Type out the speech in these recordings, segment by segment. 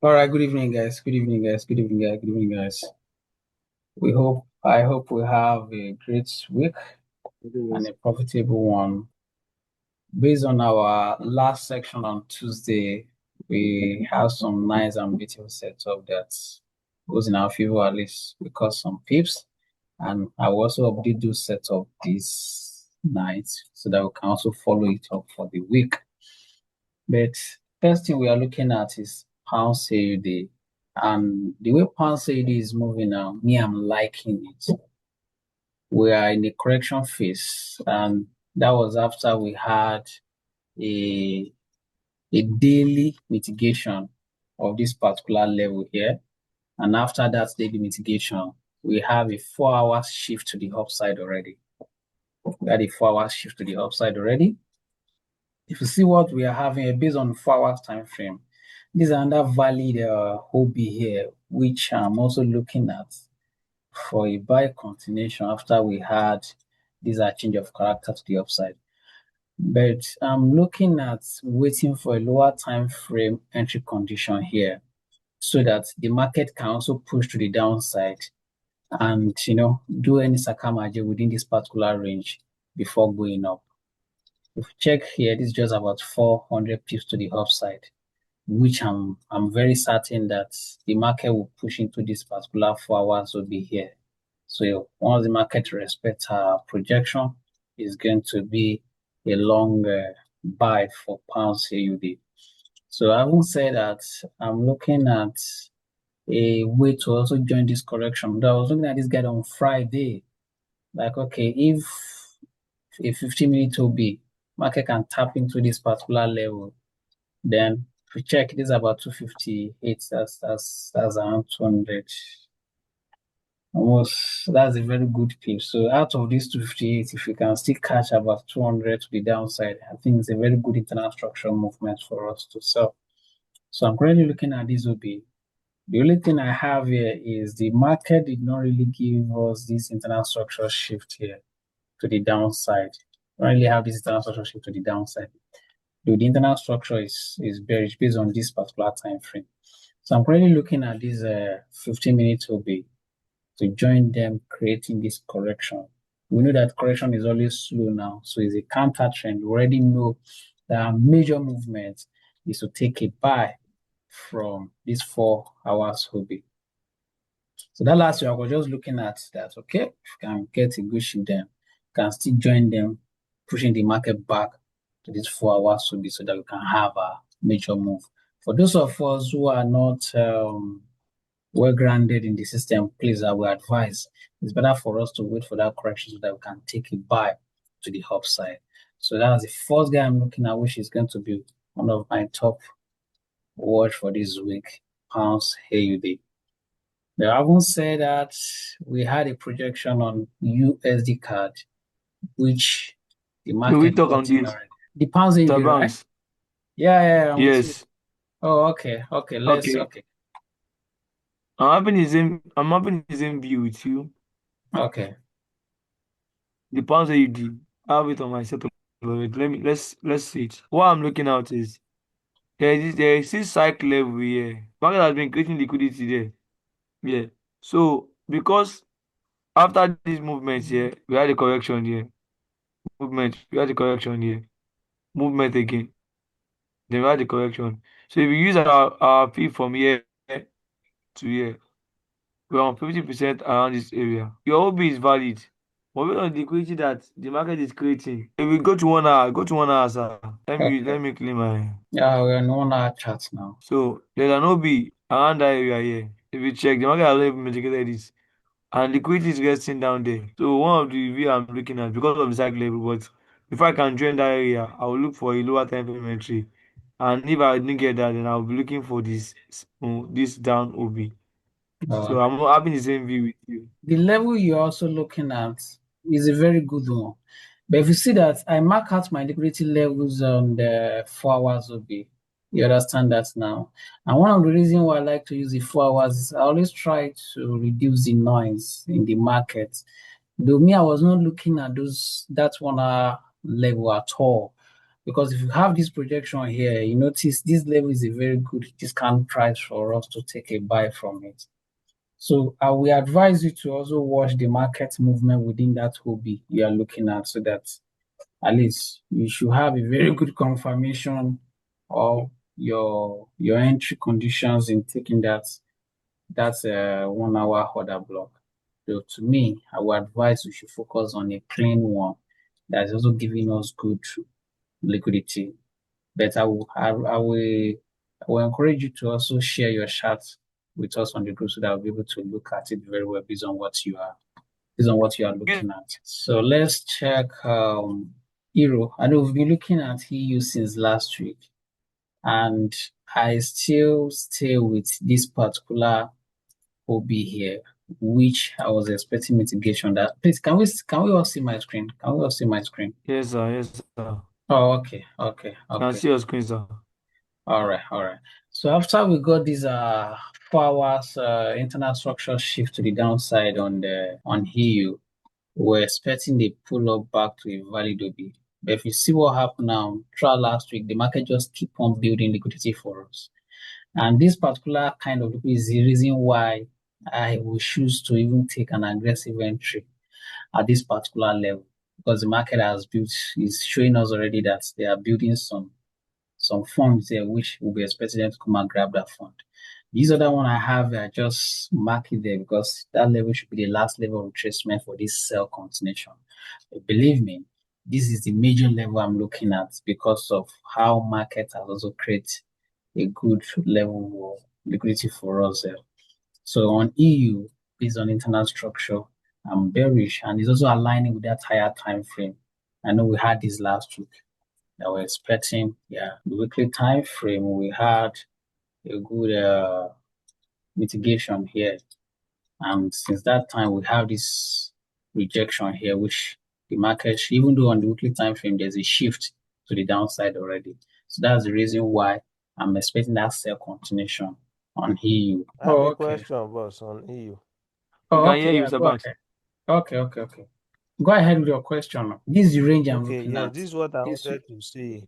All right, good evening, guys. Good evening, guys. Good evening, guys. Good evening, guys. I hope we have a great week and Yes. a profitable one. Based on our last section on Tuesday, we have some nice and beautiful setup that goes in our favor at least because some pips. And I will also update those setup this night so that we can also follow it up for the week. But first thing we are looking at is pound CAD. And the way pound CAD is moving now, me, I'm liking it. We are in the correction phase, and that was after we had a, a daily mitigation of this particular level here. And after that daily mitigation, we have a 4 hour shift to the upside already. We had a 4 hour shift to the upside already. If you see what we are having based on 4 hours time frame, this is another valid hobby here, which I'm also looking at for a buy continuation after we had this change of character to the upside. But I'm looking at waiting for a lower time frame entry condition here so that the market can also push to the downside and do any sakamaje within this particular range before going up. If you check here, this is just about 400 pips to the upside, which I'm very certain that the market will push into this particular 4 hours will be here. So once the market respects our projection, is going to be a long buy for pounds AUD. So I won't say that I'm looking at a way to also join this correction. Though I was looking at this guy on Friday, like okay, if a 15-minute OB market can tap into this particular level, then if we check, this is about 258. That's around 200. Almost that's a very good clip. So out of these 258, if we can still catch about 200 to the downside, I think it's a very good internal structural movement for us to sell. So I'm currently looking at this OB. The only thing I have here is the market did not really give us this internal structural shift here to the downside. We don't really have this internal structural shift to the downside. Though the internal structure is bearish based on this particular time frame. So I'm currently looking at this 15-minute OB to join them creating this correction. We know that correction is always slow now, so it's a counter trend. We already know that our major movement is to take a buy from this 4 hours hobby. So that last year I was just looking at that, okay, if you can get a good shit then can still join them, pushing the market back to this 4 hours hobby so that we can have a major move. For those of us who are not well grounded in the system, please, I will advise it's better for us to wait for that correction so that we can take a buy to the upside. So that's the first guy I'm looking at, which is going to be one of my top watch for this week, pounds AUD. Now, I won't say that we had a projection on USD card, which the Will we market talk on got in this? already. The pounds AUD, Mr. right? Banks. Yeah, I'm with you. Yes. Oh, okay. Okay. I'm having the same view with you. Okay. The pounds that you did, I have it on my setup already. Let's see it. What I'm looking at is there is this cycle level here. Market has been creating liquidity there. Yeah. So because after this movement here, we had a correction here. We had a correction here. Movement again. Then we had the correction. So if we use our P from here to here, we're on 50% around this area. Your OB is valid. But based on the liquidity that the market is creating, if we go to 1 hour, sir. Let me Okay. let me clean my. Yeah, we're on 1 hour chat now. So there's an OB around that area here. If you check, the market has not even mitigated this. And liquidity is resting down there. So one of the view I'm looking at because of the cycle level, but if I can join that area, I will look for a lower time frame entry. And if I didn't get that, then I'll be looking for this down OB. So I'm having the same view with you. The level you're also looking at is a very good one. But if you see that I mark out my liquidity levels on the 4 hours OB, you understand that now. And one of the reasons why I like to use the 4 hours is I always try to reduce the noise in the market. Though me, I was not looking at that 1 hour level at all. Because if you have this projection here, you notice this level is a very good discount price for us to take a buy from it. So I will advise you to also watch the market movement within that hobby you are looking at so that at least you should have a very good confirmation of your entry conditions in taking that's a 1 hour order block. So to me, I would advise we should focus on a clean one that is also giving us good liquidity. But I will encourage you to also share your charts with us on the group so that we'll be able to look at it very well based on what you are looking at. So let's check Euro. I know we've been looking at EU since last week, and I still stay with this particular hobby here, which I was expecting mitigation. That please, can we all see my screen? Can we all see my screen? Yes, sir. Yes, sir. Oh, okay, okay, Can okay. see your screen, sir. All right, all right. So after we got this 4 hours internal structure shift to the downside on EU, we're expecting the pull up back to a valid OB. But if you see what happened now, throughout last week, the market just keep on building liquidity for us. And this particular kind of liquidity is the reason why I will choose to even take an aggressive entry at this particular level. Because the market has built, is showing us already that they are building some funds there, which will be expecting them to come and grab that fund. These other one I have, I just mark it there because that level should be the last level of retracement for this sell continuation. But believe me, this is the major level I'm looking at because of how market has also created a good level of liquidity for us there. So on EU, based on internal structure, I'm bearish and it's also aligning with that higher time frame. I know we had this last week that we're expecting. Yeah, the weekly time frame, we had a good mitigation here. And since that time, we have this rejection here, which the market, even though on the weekly time frame, there's a shift to the downside already. So that's the reason why I'm expecting that sell continuation on EU. I have Oh, a okay. question, boss, on EU. We Oh, can okay. hear you, Yeah, Mr. go Banks. ahead. Okay, okay, okay. Go ahead with your question. This is the range I'm Okay, looking yes, at. this is what I This, wanted to see,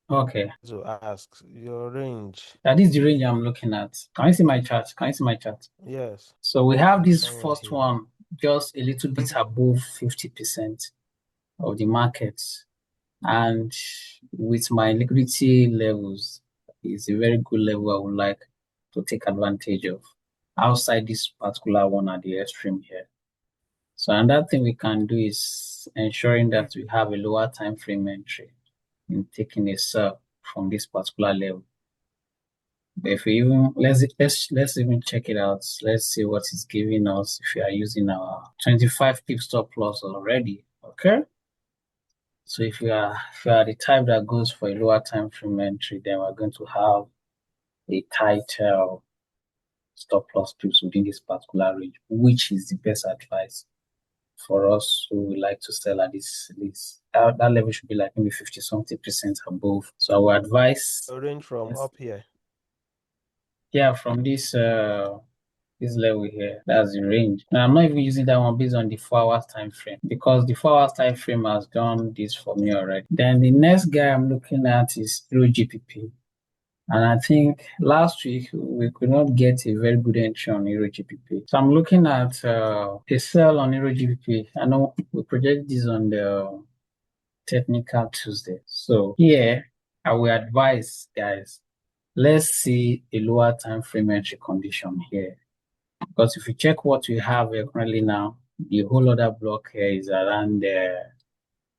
okay. to ask. Your range. That is the range I'm looking at. Can you see my chart? Can you see my chart? Yes, So we have this somewhere first here. one just a little bit above 50% of the market. And with my liquidity levels, it's a very good level I would like to take advantage of outside this particular one at the extreme here. So another thing we can do is ensuring that we have a lower time frame entry in taking a sell from this particular level. But if we even let's even check it out. Let's see what it's giving us if we are using our 25 pip stop loss already. Okay. So if you are the type that goes for a lower time frame entry, then we're going to have a tighter stop loss pips within this particular range, which is the best advice for us who would like to sell at this that level should be like maybe 50 something percent above. So I would advise, Your range from yes, up here. yeah, from this level here, that's the range. And I'm not even using that one based on the 4 hours time frame because the 4 hours time frame has done this for me already. Then the next guy I'm looking at is Euro GPP. And I think last week we could not get a very good entry on Euro GPP. So I'm looking at a sell on Euro GPP. I know we project this on the technical Tuesday. So here I will advise guys, let's see a lower time frame entry condition here. Because if you check what we have currently now, the whole other block here is around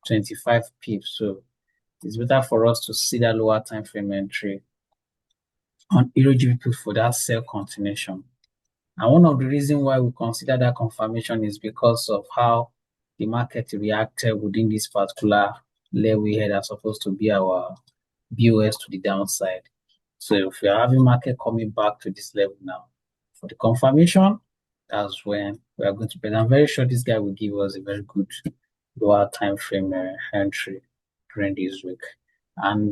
25 pips. So it's better for us to see that lower time frame entry on Euro GBP for that sell continuation. And one of the reasons why we consider that confirmation is because of how the market reacted within this particular level here that's supposed to be our BOS to the downside. So if you're having market coming back to this level now, for the confirmation, that's when we are going to bet. I'm very sure this guy will give us a very good lower time frame entry during this week. And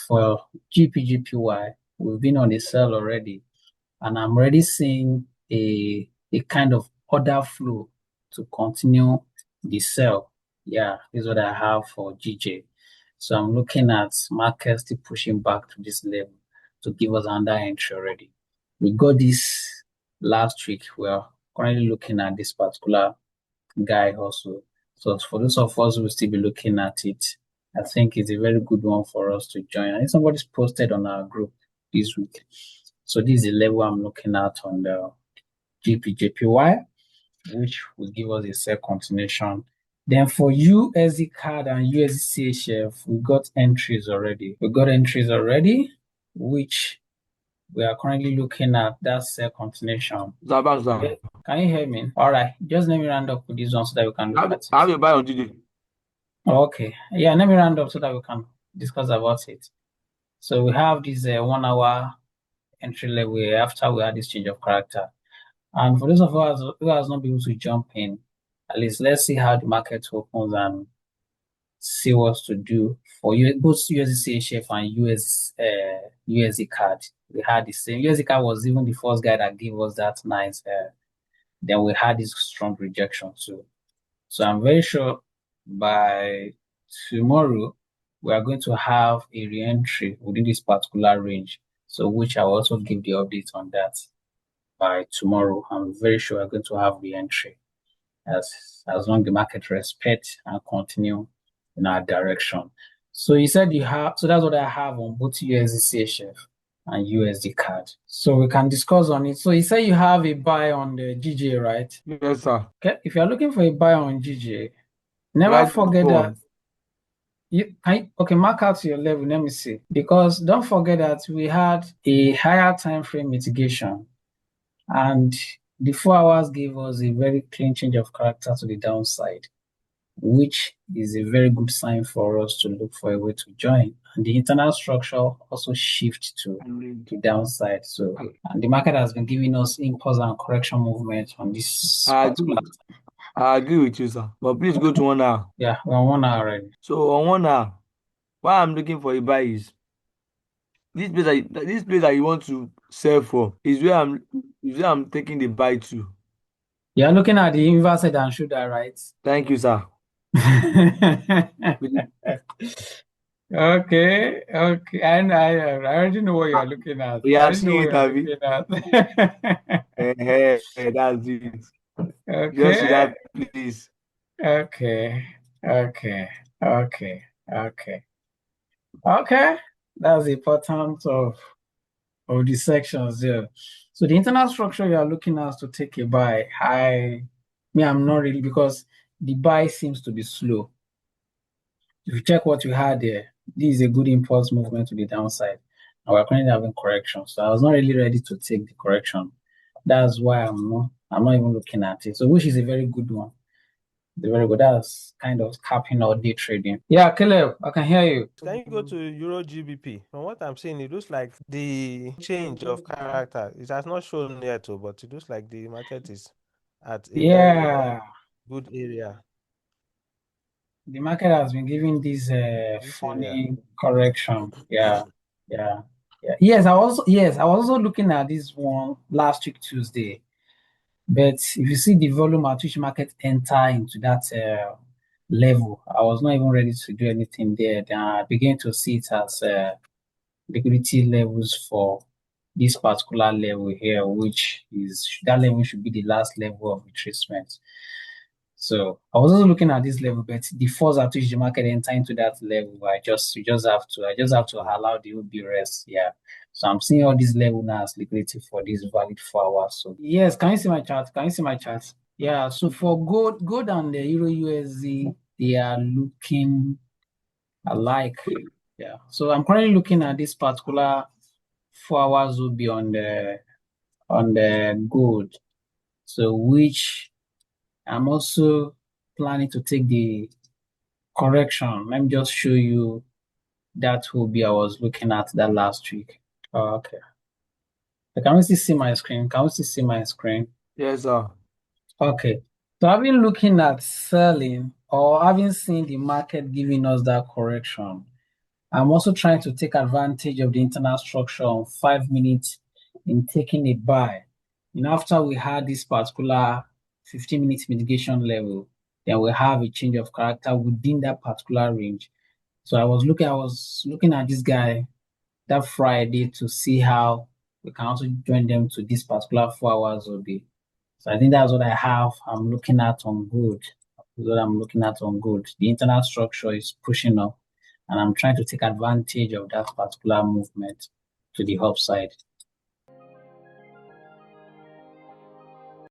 for GPGPY, we've been on the sell already, and I'm already seeing a kind of order flow to continue the sell. Yeah, this is what I have for GJ. So I'm looking at markets still pushing back to this level to give us another entry already. We got this last week. We are currently looking at this particular guy also. So for those of us who will still be looking at it, I think it's a very good one for us to join. I think somebody's posted on our group this week. So this is the level I'm looking at on the GPJPY, which will give us a sell continuation. Then for USD CAD and USD CHF, we got entries already. Which we are currently looking at that sell continuation. Sir. Can you hear me? All right, just let me round up with this one so that we can look at I have it. a buy on today. Okay, yeah, let me round up so that we can discuss about it. So we have this 1 hour entry level after we had this change of character. And for those of us who has not been able to jump in, at least let's see how the market opens and see what to do for both USD CHF and USD card. We had the same. USD card was even the first guy that gave us that nice. Then we had this strong rejection too. So I'm very sure by tomorrow we are going to have a re-entry within this particular range. So which I will also give the update on that by tomorrow. I'm very sure we're going to have re-entry as long as the market respect and continue in our direction. So you said you have, so that's what I have on both USD CHF and USD card. So we can discuss on it. So you say you have a buy on the GJ, right? Yes, sir. Okay, if you're looking for a buy on GJ, never Right forget that one. okay, mark out your level. Let me see. Because don't forget that we had a higher time frame mitigation, and the 4 hours gave us a very clean change of character to the downside, which is a very good sign for us to look for a way to join. And the internal structure also shifts to the downside. So, and the market has been giving us impulse and correction movement on this I particular. agree. I agree with you, sir. But please go to 1 hour. Yeah, we're on 1 hour already. So on 1 hour, why I'm looking for a buy is this place that you want to sell for is where I'm taking the buy to. You're looking at the inverse head and shoulder, right? Thank you, sir. With Okay, okay. And I already know what you're looking at. We I have already know seen what it, you're Abby. looking at. That's it. Just to Okay, that place. okay, okay, okay, okay, okay. That's the importance of the sections there. So the internal structure you are looking at to take a buy, I'm not really because the buy seems to be slow. If you check what you had there, this is a good impulse movement to the downside. And we're currently having correction. So I was not really ready to take the correction. That's why I'm not even looking at it. So which is a very good one. It's very good. That's kind of scalping or day trading. Yeah, Caleb, I can hear you. Can you go to Euro GBP? From what I'm seeing, it looks like the change of character. It has not shown yet, but it looks like the market is at a very Yeah. good area. The market has been giving this This area. funny correction. Yeah, yeah, yeah. Yes, I was also looking at this one last week Tuesday. But if you see the volume at which market enter into that level, I was not even ready to do anything there. Then I began to see it as liquidity levels for this particular level here, which is that level should be the last level of retracement. So I was also looking at this level, but the force at which the market enter into that level, I just have to allow the OB rest. Yeah. So I'm seeing all this level now as liquidity for this valid 4 hours. So yes, can you see my chart? Can you see my chart? Yeah. So for gold and the Euro USD, they are looking alike. Yeah. So I'm currently looking at this particular 4 hours will be on the gold. So which I'm also planning to take the correction. Let me just show you that will be I was looking at that last week. Oh, okay. Can we still see my screen? Can we still see my screen? Yes, sir. Okay. So I've been looking at selling or having seen the market giving us that correction. I'm also trying to take advantage of the internal structure on 5 minutes in taking a buy. After we had this particular 15 minutes mitigation level, then we have a change of character within that particular range. So I was looking at this guy that Friday to see how we can also join them to this particular 4 hours a day. So I think that's what I have. I'm looking at on good. That's what I'm looking at on good. The internal structure is pushing up, and I'm trying to take advantage of that particular movement to the upside.